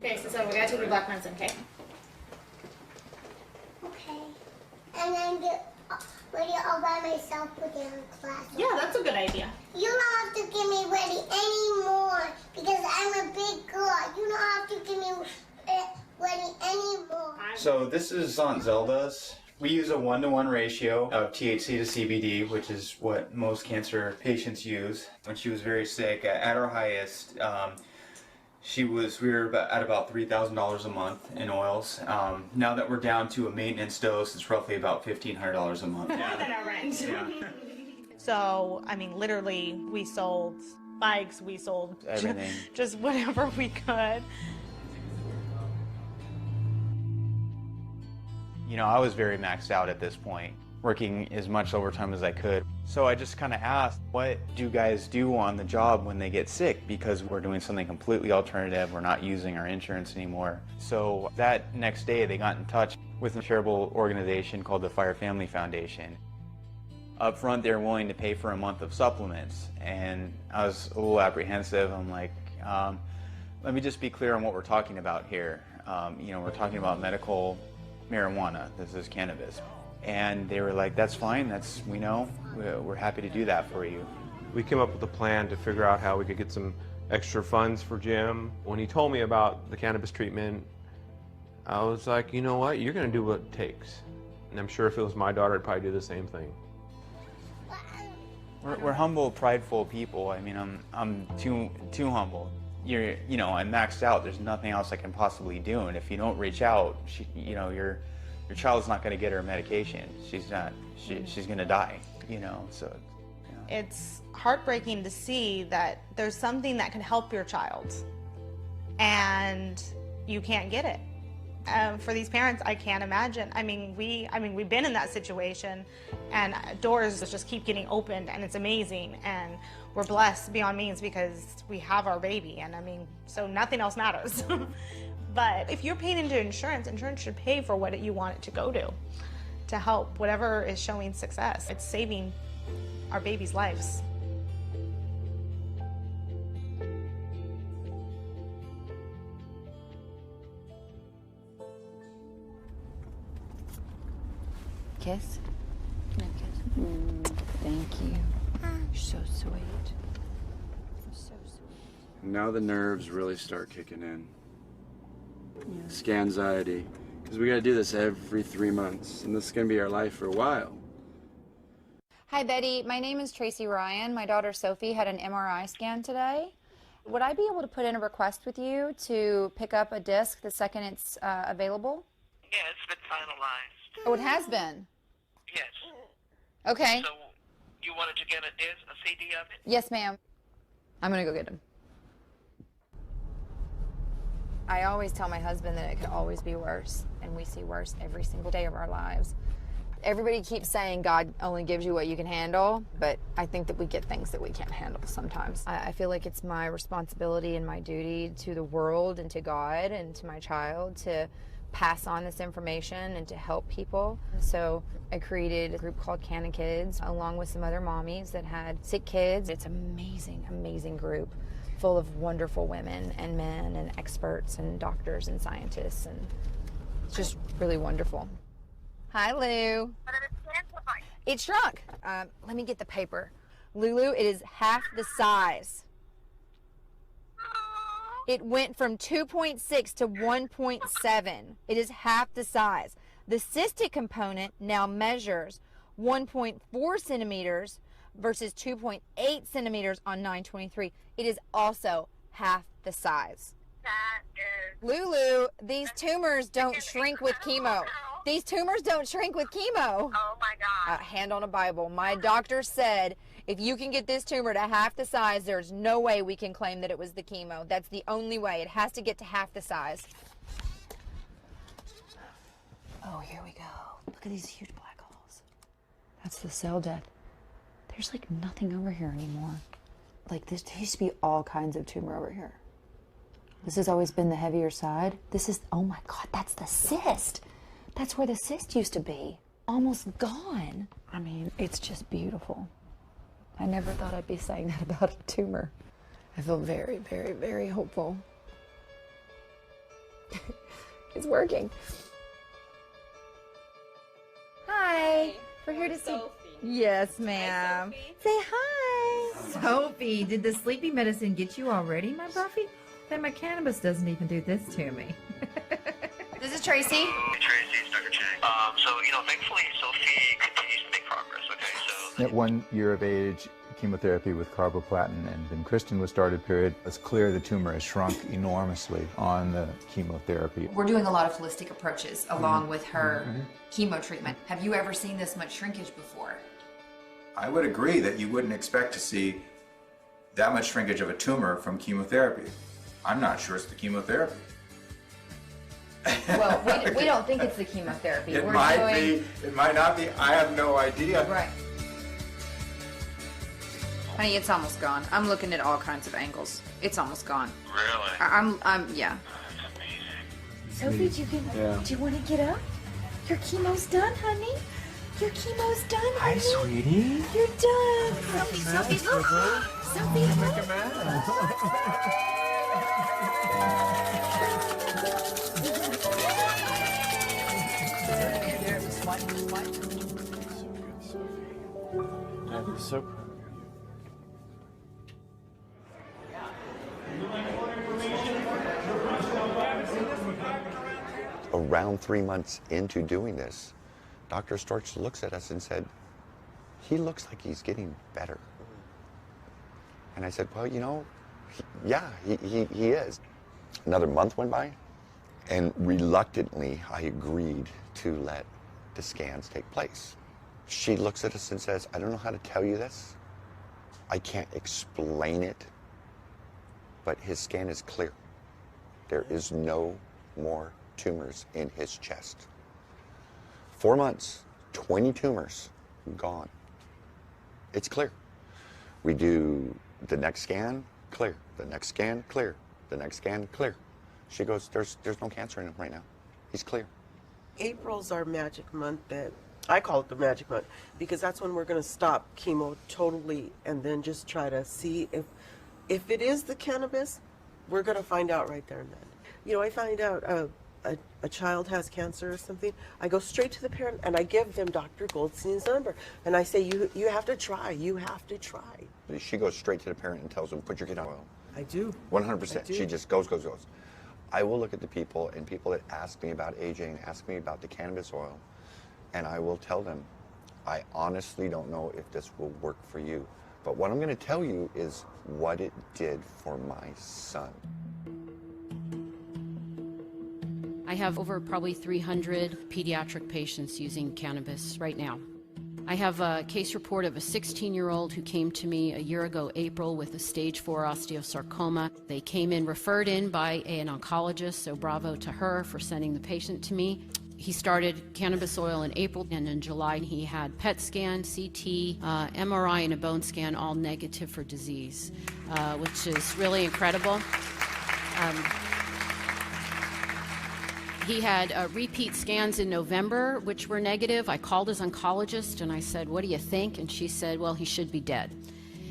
Okay, so we gotta take your black medicine, okay? Okay. And then get ready all by myself within class. Yeah, that's a good idea. You don't have to get me ready anymore because I'm a big girl. You don't have to get me ready anymore. So this is Aunt Zelda's. We use a 1-to-1 ratio of THC to CBD, which is what most cancer patients use. When she was very sick, at our highest, we were at about $3,000 a month in oils. Now that we're down to a maintenance dose, it's roughly about $1,500 a month. More than our rent. Yeah. So, I mean, literally, we sold bikes, we sold Everything. just whatever we could. You know, I was very maxed out at this point, working as much overtime as I could. So I just kind of asked, what do guys do on the job when they get sick? Because we're doing something completely alternative. We're not using our insurance anymore. So that next day, they got in touch with a charitable organization called the Fire Family Foundation. Up front, they were willing to pay for a month of supplements. And I was a little apprehensive. I'm like, let me just be clear on what we're talking about here. You know, we're talking about medical marijuana. This is cannabis. And they were like, that's fine, we know, we're happy to do that for you. We came up with a plan to figure out how we could get some extra funds for Jim. When he told me about the cannabis treatment, I was like, you know what, you're gonna do what it takes. And I'm sure if it was my daughter, I'd probably do the same thing. We're humble, prideful people. I mean, I'm too humble. You know, I'm maxed out. There's nothing else I can possibly do. And if you don't reach out, you know, your child's not going to get her medication. She's going to die. You know, so. You know. It's heartbreaking to see that there's something that can help your child, and you can't get it. For these parents, I can't imagine. I mean, we've been in that situation, and doors just keep getting opened, and it's amazing. And we're blessed beyond means because we have our baby, and I mean, so nothing else matters. But if you're paying into insurance, insurance should pay for what you want it to go to help whatever is showing success. It's saving our babies' lives. Kiss? Can I kiss? Thank you. You're so sweet. So sweet. Now the nerves really start kicking in. Yeah. Scanxiety. Because we got to do this every 3 months, and this is going to be our life for a while. Hi, Betty. My name is Tracy Ryan. My daughter Sophie had an MRI scan today. Would I be able to put in a request with you to pick up a disc the second it's available? Yeah, it's been finalized. Oh, it has been? Yes. Okay. So you wanted to get a CD of it? Yes, ma'am. I'm going to go get him. I always tell my husband that it could always be worse, and we see worse every single day of our lives. Everybody keeps saying God only gives you what you can handle, but I think that we get things that we can't handle sometimes. I feel like it's my responsibility and my duty to the world and to God and to my child to pass on this information and to help people. So I created a group called Canna Kids along with some other mommies that had sick kids. It's an amazing, amazing group full of wonderful women and men and experts and doctors and scientists, and it's just really wonderful. Hi, Lou. It shrunk. Let me get the paper. Lulu, it is half the size. It went from 2.6 to 1.7. It is half the size. The cystic component now measures 1.4 centimeters versus 2.8 centimeters on 923. It is also half the size. That is... Lulu, these tumors don't shrink with chemo. These tumors don't shrink with chemo. Oh my God. Hand on a Bible. My doctor said if you can get this tumor to half the size, there's no way we can claim that it was the chemo. That's the only way. It has to get to half the size. Oh, here we go. Look at these huge black holes. That's the cell death. There's like nothing over here anymore. Like there used to be all kinds of tumor over here. This has always been the heavier side. This is, oh my God, that's the cyst. That's where the cyst used to be. Almost gone. I mean, it's just beautiful. I never thought I'd be saying that about a tumor. I feel very, very, very hopeful. It's working. Hi. We're here to see. Yes, ma'am. Say hi. Sophie, did the sleepy medicine get you already, my Buffy? Then my cannabis doesn't even do this to me. This is Tracy. Hey, Tracy, it's Dr. Chang. So, thankfully, Sophie continues to make progress, okay? So, At 1 year of age, chemotherapy with carboplatin, and then Kristen was started period. It's clear the tumor has shrunk enormously on the chemotherapy. We're doing a lot of holistic approaches along with her chemo treatment. Have you ever seen this much shrinkage before? I would agree that you wouldn't expect to see that much shrinkage of a tumor from chemotherapy. I'm not sure it's the chemotherapy. Well, we don't think it's the chemotherapy. It might be, it might not be, I have no idea. Right. Honey, it's almost gone. I'm looking at all kinds of angles. It's almost gone. really? Yeah. That's amazing. Sophie, do you want to get up? Your chemo's done, honey. Your chemo's done, honey. Hi, sweetie. You're done. Sophie, look. Sophie, I'd be so proud. Around 3 months into doing this, Dr. Storch looks at us and said, he looks like he's getting better. And I said, well, he is. Another month went by, and reluctantly, I agreed to let the scans take place. She looks at us and says, I don't know how to tell you this. I can't explain it, but his scan is clear. There is no more tumors in his chest. 4 months, 20 tumors, gone. It's clear. We do the next scan, clear. The next scan, clear. The next scan, clear. She goes, there's no cancer in him right now. He's clear. April's our magic month that I call it the magic month because that's when we're going to stop chemo totally and then just try to see if it is the cannabis, we're going to find out right there and then. I find out a child has cancer or something, I go straight to the parent and I give them Dr. Goldstein's number and I say, you have to try, you have to try. She goes straight to the parent and tells them, put your kid on oil. I do. 100%. She just goes. I will look at the people that ask me about AJ and ask me about the cannabis oil, and I will tell them, I honestly don't know if this will work for you. But what I'm going to tell you is what it did for my son. I have over probably 300 pediatric patients using cannabis right now. I have a case report of a 16-year-old who came to me a year ago, April, with a stage 4 osteosarcoma. They came in referred in by an oncologist, so bravo to her for sending the patient to me. He started cannabis oil in April, and in July he had PET scan, CT, MRI, and a bone scan, all negative for disease, which is really incredible. He had repeat scans in November, which were negative. I called his oncologist and I said, what do you think? And she said, well, he should be dead.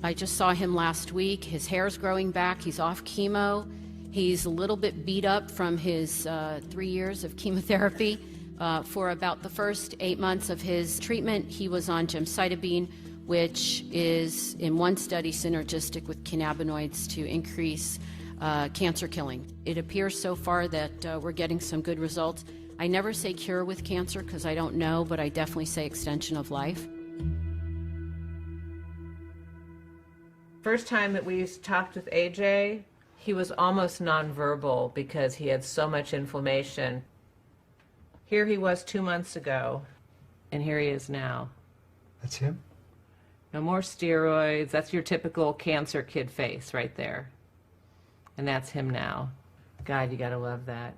I just saw him last week. His hair's growing back. He's off chemo. He's a little bit beat up from his 3 years of chemotherapy. For about the first 8 months of his treatment, he was on gemcitabine, which is, in one study, synergistic with cannabinoids to increase cancer killing. It appears so far that we're getting some good results. I never say cure with cancer because I don't know, but I definitely say extension of life. First time that we talked with AJ, he was almost nonverbal because he had so much inflammation. Here he was 2 months ago, and here he is now. That's him? No more steroids. That's your typical cancer kid face right there. And that's him now. God, you gotta love that.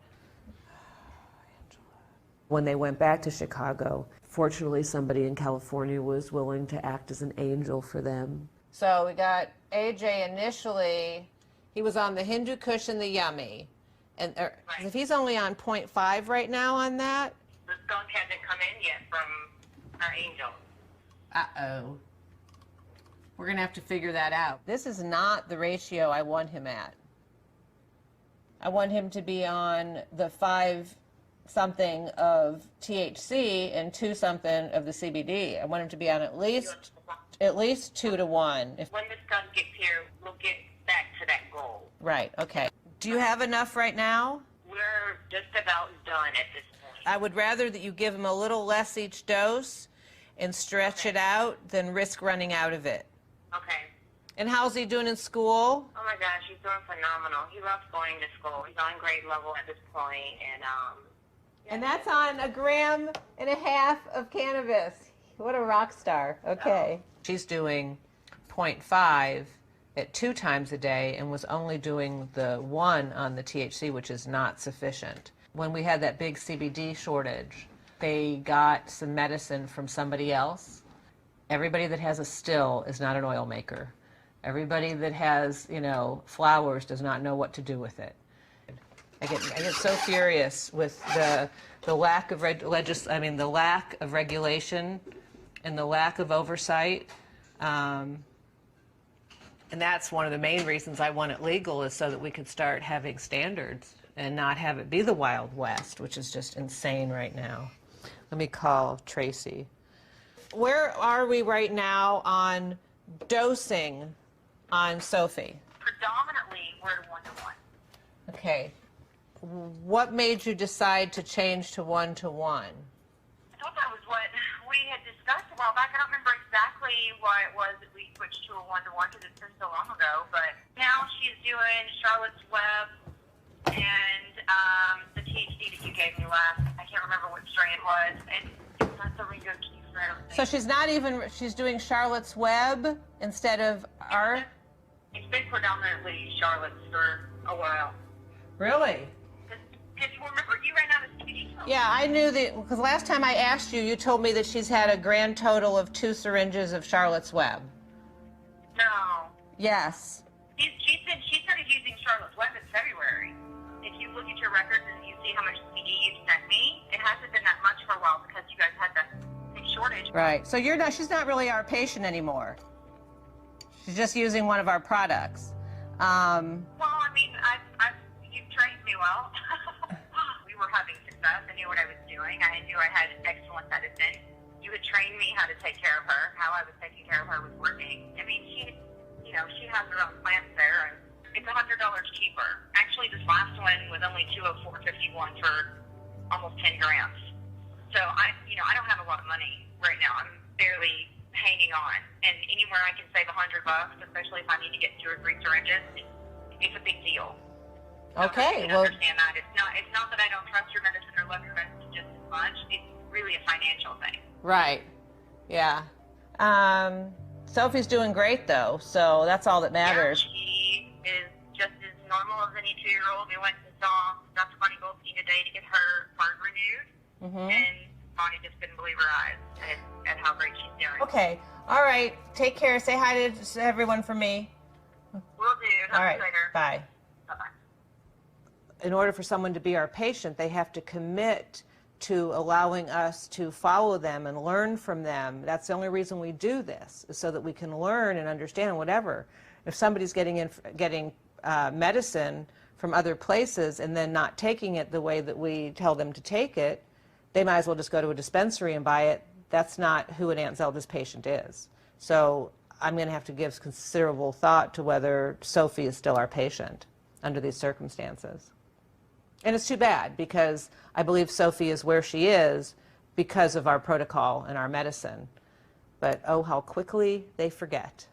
When they went back to Chicago, fortunately somebody in California was willing to act as an angel for them. So we got AJ initially, he was on the Hindu Kush and the Yummy. And if he's only on 0.5 right now on that. The skunk hasn't come in yet from our angel. Uh-oh. We're gonna have to figure that out. This is not the ratio I want him at. I want him to be on the 5 something of THC and 2 something of the CBD. I want him to be on at least 2 to 1. When the sun gets here, we'll get back to that goal. Right, okay. Do you have enough right now? We're just about done at this point. I would rather that you give him a little less each dose and stretch it out than risk running out of it. Okay. And how's he doing in school? Oh my gosh, he's doing phenomenal. He loves going to school. He's on grade level at this point, And that's on 1.5 grams of cannabis. What a rock star. Okay. She's doing 0.5 at 2 times a day and was only doing the 1 on the THC, which is not sufficient. When we had that big CBD shortage, they got some medicine from somebody else. Everybody that has a still is not an oil maker. Everybody that has, flowers does not know what to do with it. I get so furious with the lack of the lack of regulation and the lack of oversight. And that's one of the main reasons I want it legal, is so that we could start having standards and not have it be the Wild West, which is just insane right now. Let me call Tracy. Where are we right now on dosing on Sophie? predominantly we're 1-to-1. Okay. What made you decide to change to 1-to-1? I thought that was what we had discussed a while back. I don't remember exactly why it was that we switched to a 1-to-1 because it's been so long ago. But now she's doing Charlotte's Web and the THC that you gave me last. I can't remember what strain it was. And that's a really good key for it. So she's doing Charlotte's Web instead of our... It's been predominantly Charlotte's for a while. Really? Because remember, you ran out of CBD. Yeah, I knew that, because last time I asked you, you told me that she's had a grand total of 2 syringes of Charlotte's Web. No. Yes. She started using Charlotte's Web in February. If you look at your records and you see how much CBD you sent me, it hasn't been that much for a while because you guys had that big shortage. Right. So she's not really our patient anymore. She's just using one of our products. Well, I mean, you've trained me well. We were having success. I knew what I was doing. I knew I had excellent medicine. You had trained me how to take care of her. How I was taking care of her was working. I mean, she has her own plants there, and it's $100 cheaper. Actually, this last one was only $204.51 for almost 10 grams. So I don't have a lot of money right now. I'm barely hanging on, and anywhere I can save $100, especially if I need to get 2 or 3 syringes, it's a big deal. Okay, I understand that. It's not that I don't trust your medicine or love your medicine just as much. It's really a financial thing. Right. Yeah. Sophie's doing great though, so that's all that matters. Yeah, she is just as normal as any 2-year-old. We went and saw Dr. Bonnie Goldstein today to get her heart renewed, and Bonnie just couldn't believe her eyes at how great she's doing. Okay. All right. Take care. Say hi to everyone for me. Will do. Talk All right. to you later. Bye. Bye-bye. In order for someone to be our patient, they have to commit to allowing us to follow them and learn from them. That's the only reason we do this, is so that we can learn and understand whatever. If somebody's getting medicine from other places and then not taking it the way that we tell them to take it, they might as well just go to a dispensary and buy it. That's not who an Aunt Zelda's patient is. So I'm going to have to give considerable thought to whether Sophie is still our patient under these circumstances. And it's too bad, because I believe Sophie is where she is because of our protocol and our medicine. But oh, how quickly they forget.